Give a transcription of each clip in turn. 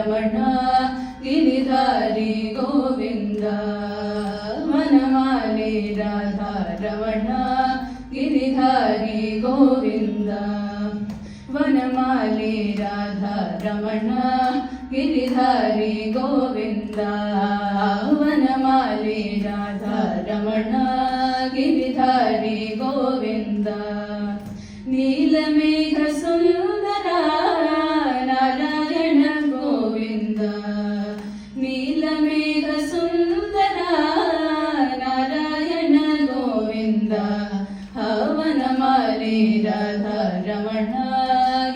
ರಮಣ ಗಿರಿಧಾರಿ ಗೋವಿಂದ ವನಮಾಲಿ ರಾಧಾ ರಮಣ ಗಿರಿಧಾರಿ ಗೋವಿಂದ ವನಮಾಲಿ ರಾಧಾ ರಮಣ ಗಿರಿಧಾರಿ ಗೋವಿಂದ ವನಮಾಲಿ ರಾಧಾ ರಮಣ ಗಿರಿಧಾರಿ ಗೋವಿಂದ ನೀಲಮೇಘ ಸುಂದರ ನಾರಾಯಣ ಗೋವಿಂದ ನೀಲಮೇಘ ಸುಂದರ ನಾರಾಯಣ ಗೋವಿಂದ ವನಮಾಲಿ ರಾಧಾ ರಮಣ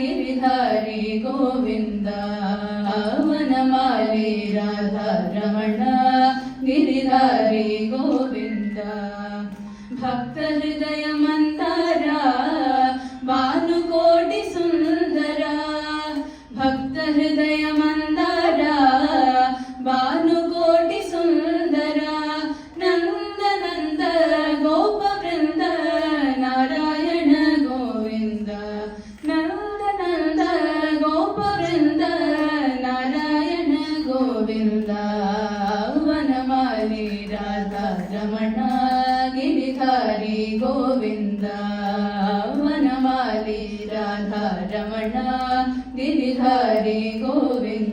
ಗಿರಿಧಾರಿ ಗೋವಿಂದ ವನಮಾಲಿ ರಾಧಾ ರಮಣ ಗಿರಿಧಾರಿ ಗೋವಿಂದ ಭಕ್ತ ಹೃದಯ ಮಂದಾರ ಭಾನುಕೋಟಿ ಸುಂದರ ಭಕ್ತ ಹೃದಯ ಮಂದಾರ ಭಾನುಕೋಟಿ ಸುಂದರ ನಂದ ನಂದ ಗೋಪ ವೃಂದ ನಾರಾಯಣ ಗೋವಿಂದ ನಂದ ನಂದ ಗೋಪ ವೃಂದ ನಾರಾಯಣ ಗೋವಿಂದ ವನಮಾಲಿ ರಾಧಾ ರಮಣ ಗಿರಿಧಾರಿ ಗೋವಿಂದ ವನಮಾಲಿ ರಾಧಾ ರಮಣ ಗಿರಿಧಾರಿ ಗೋವಿಂದ